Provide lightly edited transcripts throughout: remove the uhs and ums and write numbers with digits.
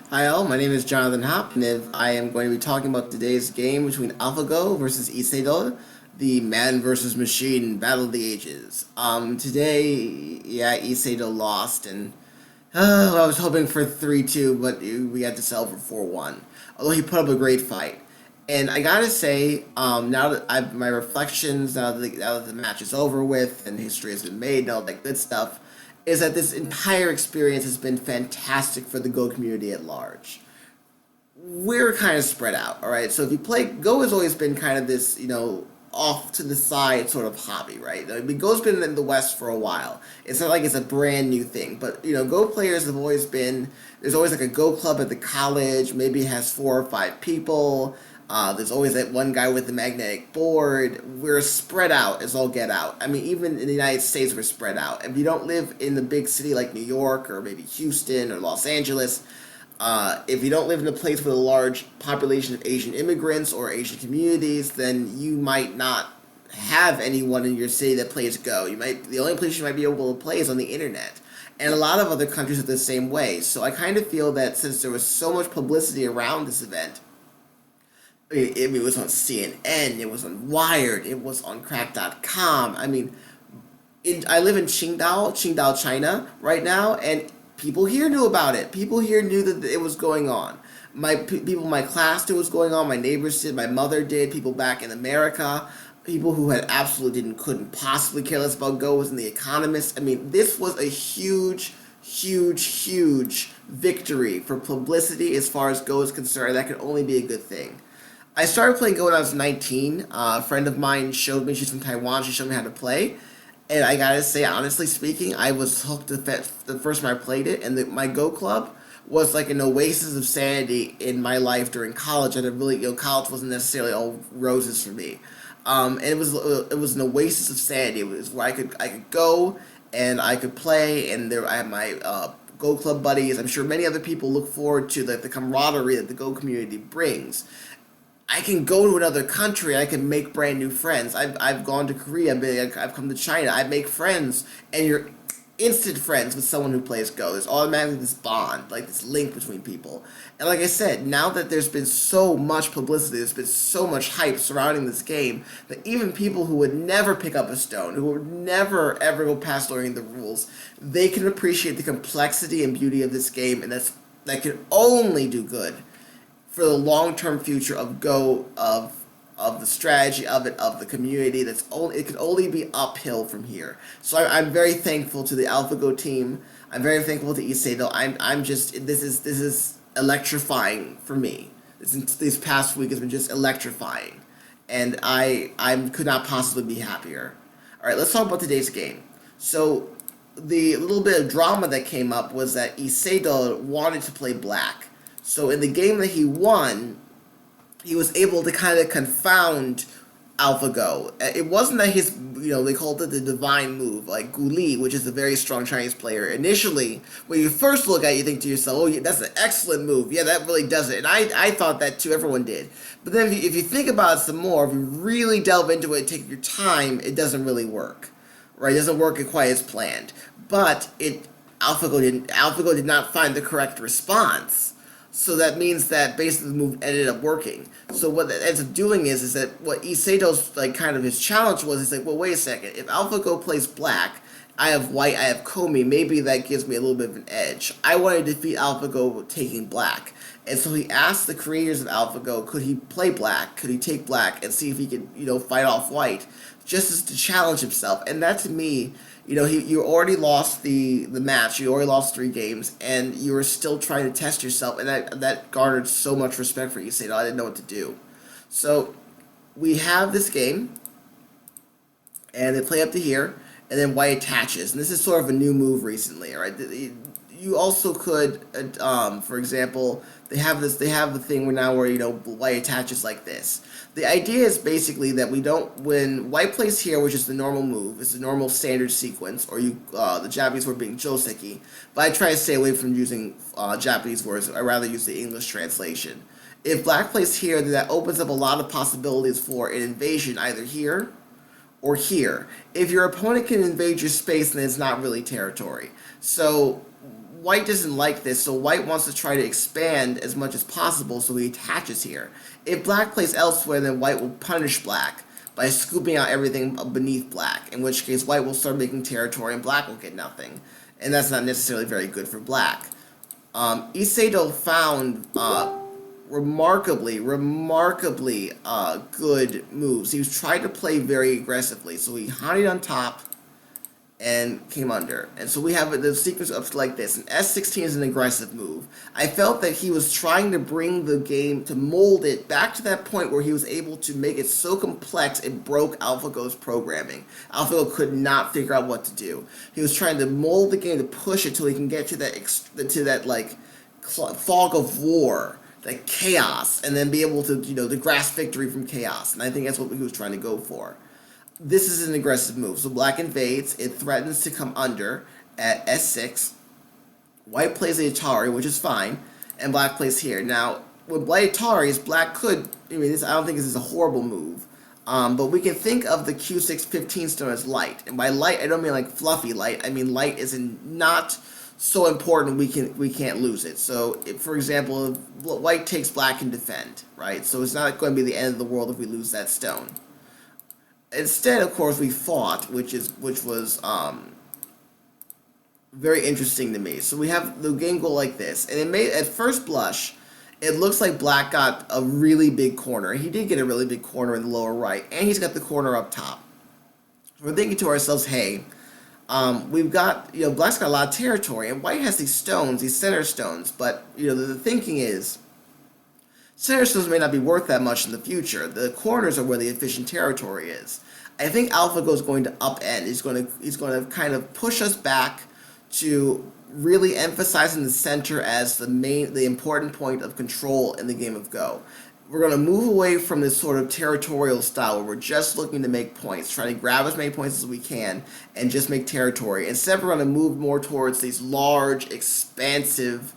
Hi all, my name is Jonathan Hopp, and I am going to be talking about today's game between AlphaGo versus Lee Sedol, the man versus machine battle of the ages. Today, Lee Sedol lost, and I was hoping for 3-2, but we had to sell for 4-1. Although he put up a great fight. And I gotta say, now that my reflections, now that the match is over with and history has been made and all that good stuff, is that this entire experience has been fantastic for the Go community at large. We're kind of spread out, all right? So if you play, Go has always been kind of this, off to the side sort of hobby, right? I mean, Go's been in the West for a while. It's not like it's a brand new thing, but Go players have always been. There's always like a Go club at the college. Maybe it has 4 or 5 people. There's always that one guy with the magnetic board. We're spread out as all get out. I mean, even in the United States, we're spread out. If you don't live in the big city like New York or maybe Houston or Los Angeles, if you don't live in a place with a large population of Asian immigrants or Asian communities, then you might not have anyone in your city that plays Go. The only place you might be able to play is on the internet. And a lot of other countries are the same way. So I kind of feel that since there was so much publicity around this event, it was on CNN, it was on Wired, it was on Crack.com. I mean, I live in Qingdao, China, right now, and people here knew about it. People here knew that it was going on. People in my class knew it was going on. My neighbors did. My mother did. People back in America. People who had absolutely couldn't possibly care less about Go was in The Economist. I mean, this was a huge, huge, huge victory for publicity as far as Go is concerned. That could only be a good thing. I started playing Go when I was 19. A friend of mine showed me, she's from Taiwan, she showed me how to play. And I gotta say, honestly speaking, I was hooked the first time I played it. And my Go club was like an oasis of sanity in my life during college. I had really, college wasn't necessarily all roses for me. And it was an oasis of sanity. It was where I could go and I could play, and I had my Go club buddies. I'm sure many other people look forward to the camaraderie that the Go community brings. I can go to another country. I can make brand new friends. I've gone to Korea. I've come to China. I make friends, and you're instant friends with someone who plays Go. There's automatically this bond, like this link between people. And like I said, now that there's been so much publicity, there's been so much hype surrounding this game, that even people who would never pick up a stone, who would never ever go past learning the rules, they can appreciate the complexity and beauty of this game, and that can only do good for the long term future of Go, of the strategy of it, of the community. It can only be uphill from here. So I'm very thankful to the AlphaGo team. I'm very thankful to Iseido. I'm just this is electrifying for me. This past week has been just electrifying, and I could not possibly be happier. All right, let's talk about today's game. So the little bit of drama that came up was that Iseido wanted to play black. So in the game that he won, he was able to kind of confound AlphaGo. It wasn't that they called it the divine move, like Guli, which is a very strong Chinese player. Initially, when you first look at it, you think to yourself, oh, yeah, that's an excellent move. Yeah, that really does it. And I thought that too, everyone did. But then if you think about it some more, if you really delve into it, take your time, it doesn't really work. Right? It doesn't work quite as planned. But AlphaGo did not find the correct response. So that means that basically the move ended up working. So what that ends up doing is that what Iseido's kind of his challenge was, he's like, well, wait a second. If AlphaGo plays black, I have white, I have Komi, maybe that gives me a little bit of an edge. I want to defeat AlphaGo taking black. And so he asked the creators of AlphaGo, could he play black? Could he take black and see if he could, fight off white? Just as to challenge himself. And that to me, you already lost the match. You already lost 3 games, and you were still trying to test yourself, and that garnered so much respect for you. Saying, "Oh, I didn't know what to do." So we have this game, and they play up to here, and then white attaches, and this is sort of a new move recently. All right, you also could, for example, they have the thing where white attaches like this. The idea is basically that when white plays here, which is the normal move, is the normal standard sequence, or the Japanese word being joseki, but I try to stay away from using Japanese words. I rather use the English translation. If black plays here, then that opens up a lot of possibilities for an invasion, either here or here. If your opponent can invade your space, then it's not really territory. So White doesn't like this, so White wants to try to expand as much as possible, so he attaches here. If Black plays elsewhere, then White will punish Black by scooping out everything beneath Black, in which case White will start making territory and Black will get nothing. And that's not necessarily very good for Black. Lee Sedol found remarkably good moves. He was trying to play very aggressively, so he hunted on top and came under. And so we have the sequence up like this. And S16 is an aggressive move. I felt that he was trying to bring the game, to mold it back to that point where he was able to make it so complex it broke AlphaGo's programming. AlphaGo could not figure out what to do. He was trying to mold the game to push it till he can get to that like fog of war, like chaos, and then be able to, to grasp victory from chaos. And I think that's what he was trying to go for. This is an aggressive move. So Black invades. It threatens to come under at S6. White plays the Atari, which is fine, and Black plays here. Now, with White Ataris, Black could, I don't think this is a horrible move, but we can think of the Q6 15 stone as light. And by light, I don't mean like fluffy light. I mean light is not so important we can't lose it. So, if, for example, if White takes, Black can defend, right? So it's not going to be the end of the world if we lose that stone. Instead, of course, we fought, which was very interesting to me. So we have the game go like this, and at first blush, it looks like Black got a really big corner. He did get a really big corner in the lower right, and he's got the corner up top. So we're thinking to ourselves, hey, we've got, Black's got a lot of territory, and White has these stones, these center stones, but, the thinking is, center stones may not be worth that much in the future. The corners are where the efficient territory is. I think AlphaGo is going to upend. He's going to kind of push us back to really emphasizing the center as the important point of control in the game of Go. We're going to move away from this sort of territorial style where we're just looking to make points, trying to grab as many points as we can, and just make territory. Instead, we're going to move more towards these large, expansive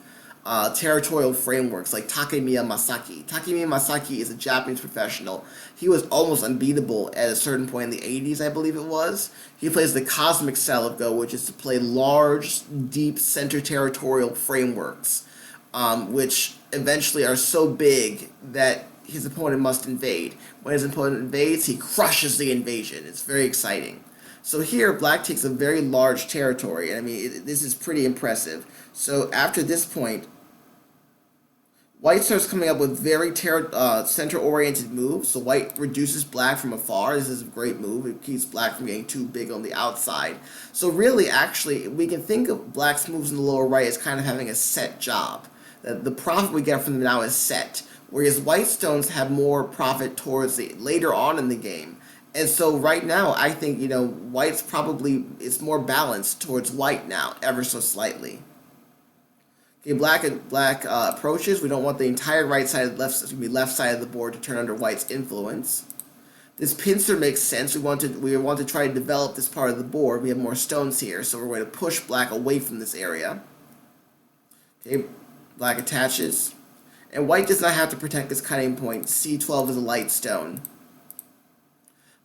territorial frameworks like Takemiya Masaki. Takemiya Masaki is a Japanese professional. He was almost unbeatable at a certain point in the 80s, I believe it was. He plays the cosmic style of Go, which is to play large, deep, center territorial frameworks, which eventually are so big that his opponent must invade. When his opponent invades, he crushes the invasion. It's very exciting. So here, Black takes a very large territory. This is pretty impressive. So after this point, White starts coming up with very center-oriented moves. So White reduces Black from afar. This is a great move. It keeps Black from getting too big on the outside. So really, actually, we can think of Black's moves in the lower right as kind of having a set job. The profit we get from them now is set, whereas White stones have more profit towards later on in the game. And so right now, I think, White's it's more balanced towards White now, ever so slightly. Okay, Black approaches. We don't want the entire right side, left side of the board to turn under White's influence. This pincer makes sense. We want to try to develop this part of the board. We have more stones here, so we're going to push Black away from this area. Okay, Black attaches. And White does not have to protect this cutting point. C12 is a light stone.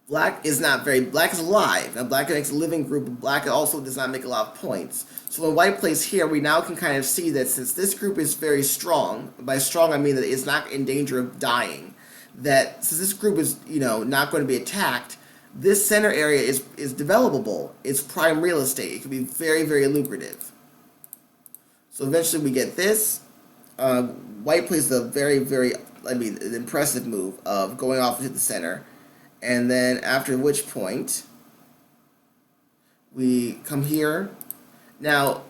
Black is alive. Now, Black makes a living group, but Black also does not make a lot of points. So when White plays here, we now can kind of see that since this group is very strong, by strong I mean that it's not in danger of dying, that since this group is, not going to be attacked, this center area is developable. It's prime real estate. It can be very, very lucrative. So eventually we get this. White plays the very, very, an impressive move of going off into the center. And then after which point, we come here. Now,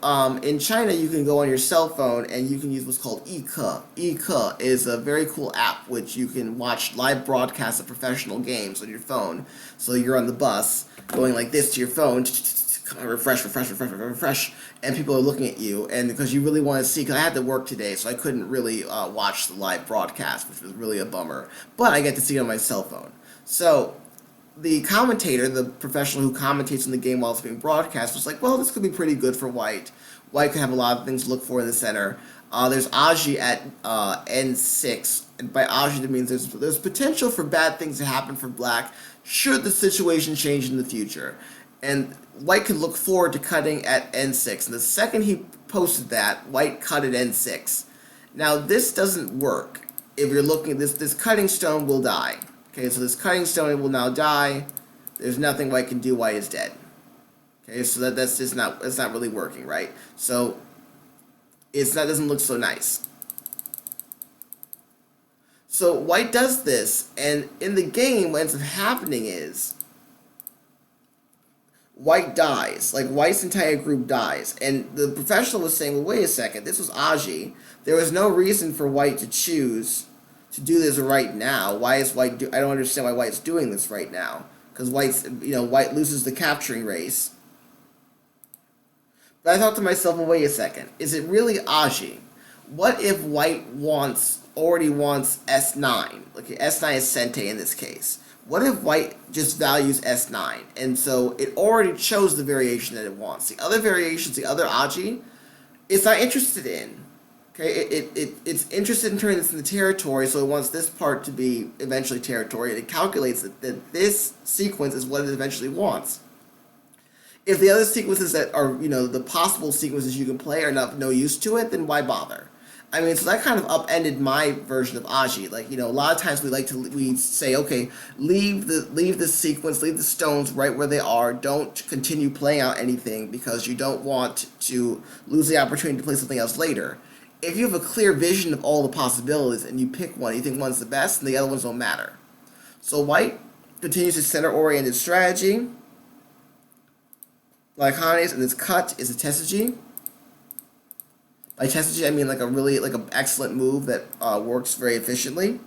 in China, you can go on your cell phone and you can use what's called Ike. Ike is a very cool app which you can watch live broadcasts of professional games on your phone. So you're on the bus going like this to your phone, refresh, and people are looking at you. And because you really want to see, because I had to work today, so I couldn't really watch the live broadcast, which was really a bummer. But I get to see it on my cell phone. So the commentator, the professional who commentates on the game while it's being broadcast, was like, well, this could be pretty good for White. White could have a lot of things to look for in the center. There's Aji at N6, and by Aji that means there's potential for bad things to happen for Black should the situation change in the future. And white could look forward to cutting at n6. And the second he posted that, white cut at n6. Now this doesn't work. If you're looking at this cutting stone will die. Okay, so this cutting stone will now die. There's nothing white can do. White is dead. Okay, so that's just not really working, right? So doesn't look so nice. So white does this, and in the game, what ends up happening is white dies. Like, white's entire group dies. And the professional was saying, well, wait a second, this was Aji. There was no reason for white to choose to do this right now. Why is white I don't understand why white's doing this right now. Because white loses the capturing race. But I thought to myself, well, wait a second. Is it really Aji? What if white already wants S9? Like, S9 is Sente in this case. What if white just values S9? And so it already chose the variation that it wants. The other variations, the other Aji, it's not interested in. Okay, it's interested in turning this into territory, so it wants this part to be eventually territory, and it calculates that this sequence is what it eventually wants. If the other sequences that are, the possible sequences you can play are no use to it, then why bother? I mean, so that kind of upended my version of Aji. Like, a lot of times we say, okay, leave the sequence, leave the stones right where they are. Don't continue playing out anything because you don't want to lose the opportunity to play something else later. If you have a clear vision of all the possibilities and you pick one, you think one's the best, and the other ones don't matter. So white continues his center-oriented strategy. Like Hanes, and this cut is a Tesuji. By Tesuji, I mean like an excellent move that works very efficiently.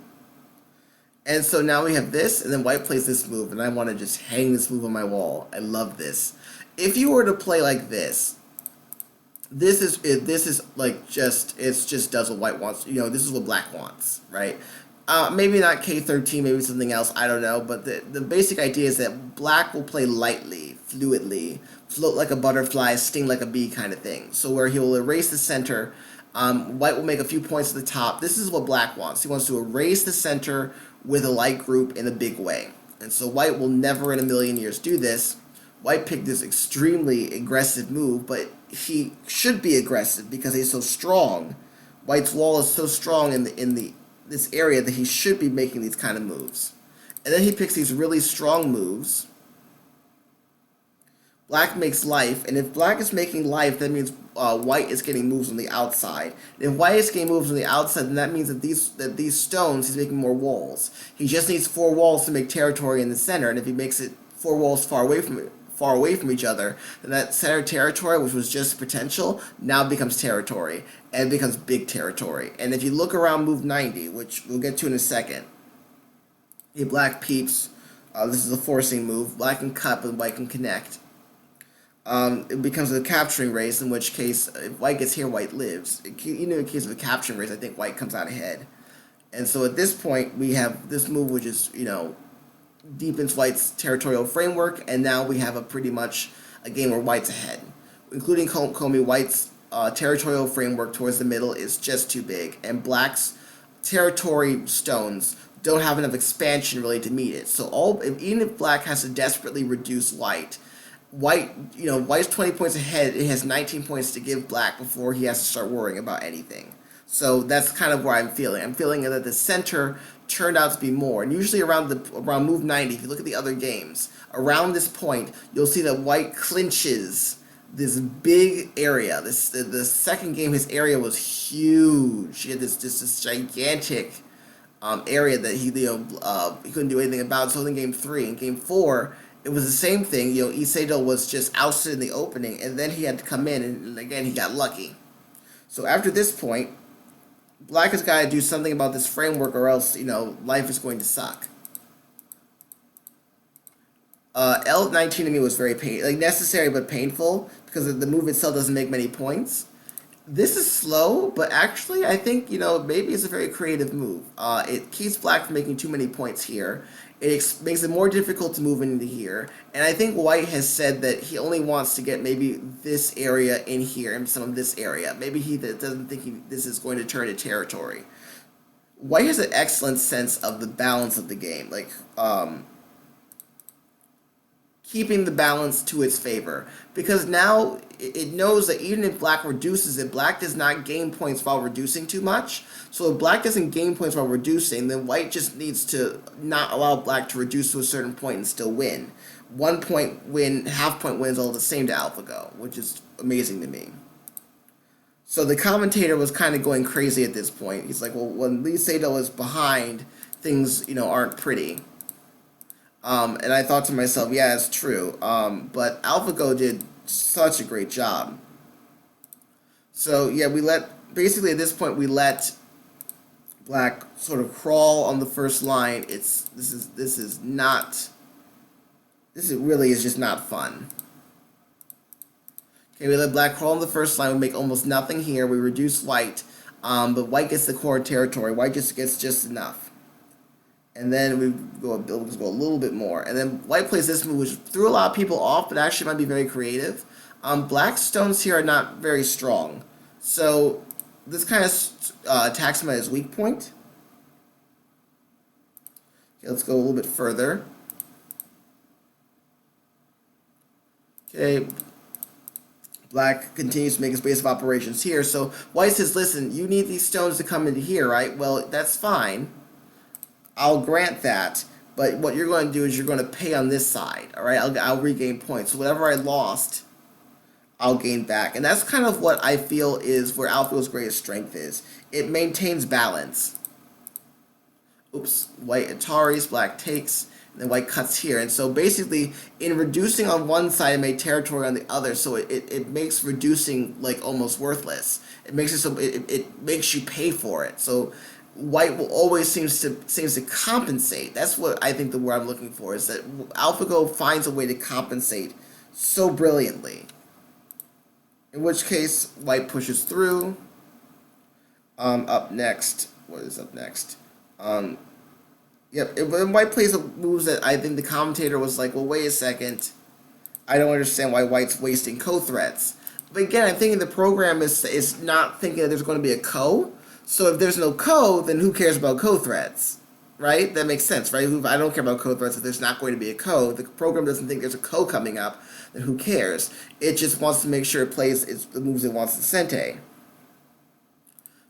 And so now we have this, and then white plays this move, and I want to just hang this move on my wall. I love this. If you were to play like this is like it just does what white wants. This is what black wants, right? Maybe not K13, maybe something else, I don't know. But the basic idea is that black will play lightly, fluidly, float like a butterfly, sting like a bee kind of thing. So where he will erase the center, white will make a few points at the top. This is what black wants. He wants to erase the center with a light group in a big way. And so white will never in a million years do this. White picked this extremely aggressive move, but he should be aggressive because he's so strong. White's wall is so strong in this area that he should be making these kind of moves. And then he picks these really strong moves. Black makes life, and if black is making life, that means white is getting moves on the outside. And if white is getting moves on the outside, then that means that these stones, he's making more walls. He just needs 4 walls to make territory in the center, and if he makes it 4 walls far away from each other, then that center territory, which was just potential, now becomes territory, and it becomes big territory. And if you look around move 90, which we'll get to in a second, black peeps, this is a forcing move, black can cut, but white can connect. It becomes a capturing race, in which case, if white gets here, white lives. In case of a capturing race, I think white comes out ahead. And so at this point, we have this move, which is, deepens white's territorial framework, and now we have a pretty much a game where white's ahead. Including Komi, white's territorial framework towards the middle is just too big, and black's territory stones don't have enough expansion really to meet it. So even if black has to desperately reduce white's 20 points ahead, it has 19 points to give black before he has to start worrying about anything. So that's kind of where I'm feeling. I'm feeling that the center turned out to be more. And usually around move 90, if you look at the other games, around this point, you'll see that white clinches this big area. The second game, his area was huge. He had this gigantic area that he couldn't do anything about. So in game 3, in game 4, it was the same thing. Lee Sedol was just ousted in the opening, and then he had to come in, and again he got lucky. So after this point, black has got to do something about this framework, or else life is going to suck. L19 to me was very necessary but painful because the move itself doesn't make many points. This is slow, but actually I think maybe it's a very creative move. It keeps black from making too many points here. It makes it more difficult to move into here, and I think white has said that he only wants to get maybe this area in here and some of this area. Maybe he doesn't think this is going to turn to territory. White has an excellent sense of the balance of the game. keeping the balance to its favor. Because now it knows that even if black reduces it, black does not gain points while reducing too much. So if black doesn't gain points while reducing, then white just needs to not allow black to reduce to a certain point and still win. 1 point win, half point win is all the same to AlphaGo, which is amazing to me. So the commentator was kind of going crazy at this point. He's like, well, when Lee Sedol is behind, things, aren't pretty. And I thought to myself, yeah, it's true. But AlphaGo did such a great job. So yeah, basically at this point we let black sort of crawl on the first line. This really is just not fun. Okay, we let black crawl on the first line. We make almost nothing here. We reduce white, but white gets the core territory. White just gets just enough. And then we go a little bit more. And then white plays this move, which threw a lot of people off, but actually might be very creative. Black's stones here are not very strong. So this kind of attacks him at his weak point. Okay, let's go a little bit further. Okay, black continues to make his base of operations here. So white says, listen, you need these stones to come into here, right? Well, that's fine. I'll grant that. But what you're going to do is you're going to pay on this side, all right? I'll regain points. So whatever I lost, I'll gain back. And that's kind of what I feel is where AlphaGo's greatest strength is. It maintains balance. Oops, white Ataris, black takes, and then white cuts here. And so basically, in reducing on one side, it made territory on the other, so it makes reducing like almost worthless. It makes it so it makes you pay for it. So white will always seems to compensate. That's what I think the word I'm looking for is that AlphaGo finds a way to compensate so brilliantly. In which case, white pushes through. Up next, what is up next? When white plays moves that I think the commentator was like, well, wait a second. I don't understand why white's wasting co-threats. But again, I'm thinking the program is not thinking that there's going to be a co. So if there's no co, then who cares about co-threats? Right? That makes sense, right? I don't care about co-threats if there's not going to be a co. The program doesn't think there's a co coming up, then who cares? It just wants to make sure it plays the moves it wants to sente.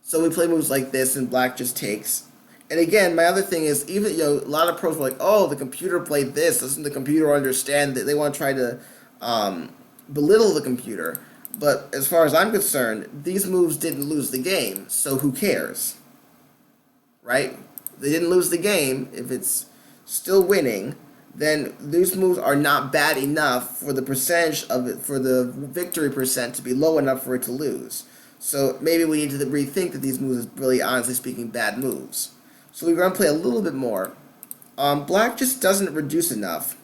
So we play moves like this, and black just takes. And again, my other thing is, even, a lot of pros were like, oh, the computer played this. Doesn't the computer understand that? They want to try to belittle the computer. But as far as I'm concerned, these moves didn't lose the game, so who cares? Right? They didn't lose the game. If it's still winning, then these moves are not bad enough for the percentage of it, for the victory percent to be low enough for it to lose. So maybe we need to rethink that these moves are really, honestly speaking, bad moves. So we're going to play a little bit more. Black just doesn't reduce enough.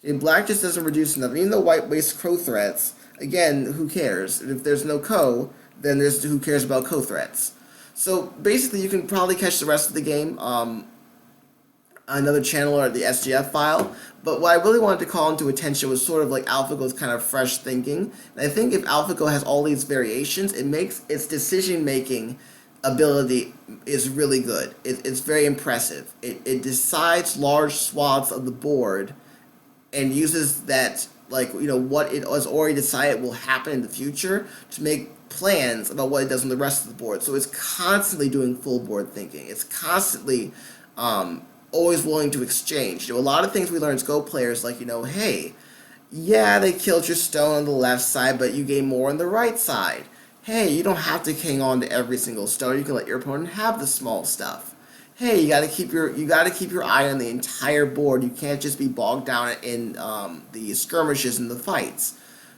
Okay, black just doesn't reduce enough. Even though white wastes co-threats, again, who cares? If there's no co, then there's who cares about co-threats. So basically, you can probably catch the rest of the game on another channel or the SGF file. But what I really wanted to call into attention was sort of like AlphaGo's kind of fresh thinking. And I think if AlphaGo has all these variations, it makes its decision-making ability is really good. It's very impressive. It decides large swaths of the board and uses that, like, what it has already decided will happen in the future to make plans about what it does on the rest of the board. So it's constantly doing full board thinking. It's constantly always willing to exchange. A lot of things we learn as Go players, like, hey, yeah, they killed your stone on the left side, but you gain more on the right side. Hey, you don't have to hang on to every single stone. You can let your opponent have the small stuff. Hey, you got to keep your eye on the entire board. You can't just be bogged down in the skirmishes and the fights.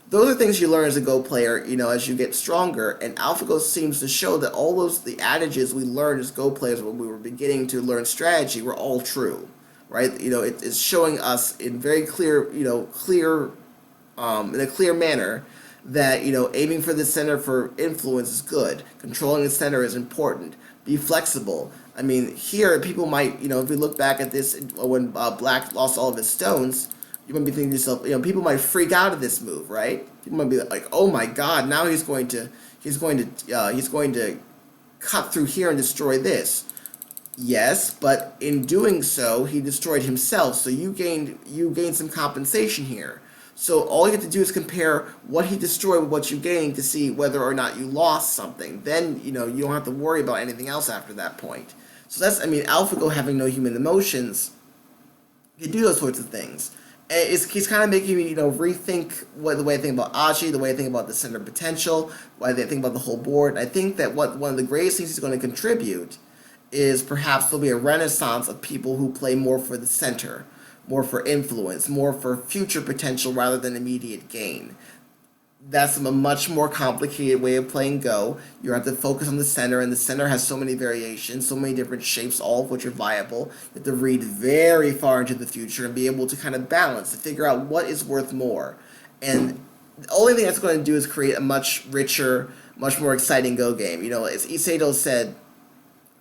Those are things you learn as a Go player, as you get stronger. And AlphaGo seems to show that all the adages we learned as Go players when we were beginning to learn strategy were all true, right? It's showing us in very clear, in a clear manner that, aiming for the center for influence is good. Controlling the center is important. Be flexible. I mean, here, people might, if we look back at this when Black lost all of his stones, you might be thinking to yourself, people might freak out at this move, right? People might be like, oh my God, now he's going to cut through here and destroy this. Yes, but in doing so, he destroyed himself. So you gained some compensation here. So all you have to do is compare what he destroyed with what you gained to see whether or not you lost something. Then you don't have to worry about anything else after that point. So that's, I mean, AlphaGo, having no human emotions, can do those sorts of things. And he's kind of making me rethink the way I think about Aji, the way I think about the center potential, why I think about the whole board. And I think that one of the greatest things he's going to contribute is perhaps there'll be a renaissance of people who play more for the center, more for influence, more for future potential rather than immediate gain. That's a much more complicated way of playing Go. You have to focus on the center, and the center has so many variations, so many different shapes, all of which are viable. You have to read very far into the future and be able to kind of balance, to figure out what is worth more. And the only thing that's going to do is create a much richer, much more exciting Go game. As Isedo said,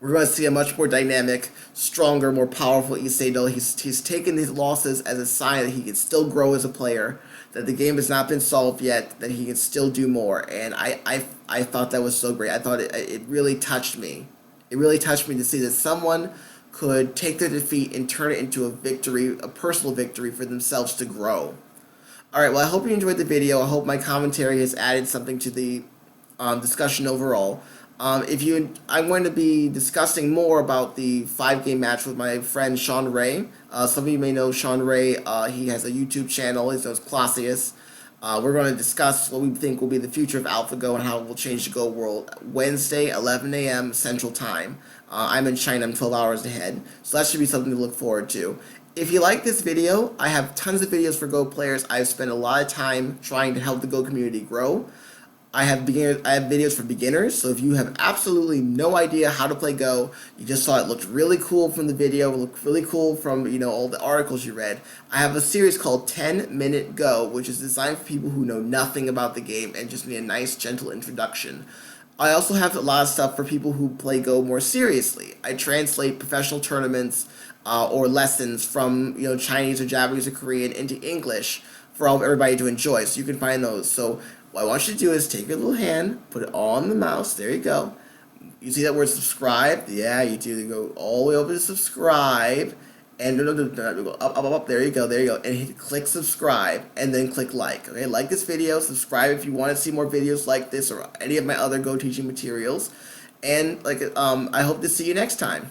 we're going to see a much more dynamic, stronger, more powerful Isedo. He's taken these losses as a sign that he can still grow as a player, that the game has not been solved yet, that he can still do more. And I thought that was so great. I thought it really touched me. It really touched me to see that someone could take their defeat and turn it into a victory, a personal victory for themselves to grow. All right, well, I hope you enjoyed the video. I hope my commentary has added something to the discussion overall. I'm going to be discussing more about the 5 game match with my friend Sean Ray. Some of you may know Sean Ray. He has a YouTube channel. His name is Clausius. We're going to discuss what we think will be the future of AlphaGo and how it will change the Go world. Wednesday, 11 a.m. Central Time. I'm in China. I'm 12 hours ahead. So that should be something to look forward to. If you like this video, I have tons of videos for Go players. I've spent a lot of time trying to help the Go community grow. I have videos for beginners, so if you have absolutely no idea how to play Go, you just saw it looked really cool from the video, looked really cool from all the articles you read. I have a series called 10-Minute Go, which is designed for people who know nothing about the game and just need a nice, gentle introduction. I also have a lot of stuff for people who play Go more seriously. I translate professional tournaments or lessons from Chinese or Japanese or Korean into English for everybody to enjoy, so you can find those. So what I want you to do is take your little hand, put it on the mouse. There you go. You see that word subscribe? Yeah, you do. You go all the way over to subscribe. And no, go up. There you go. And click subscribe. And then click like. Okay, like this video. Subscribe if you want to see more videos like this or any of my other Go teaching materials. And I hope to see you next time.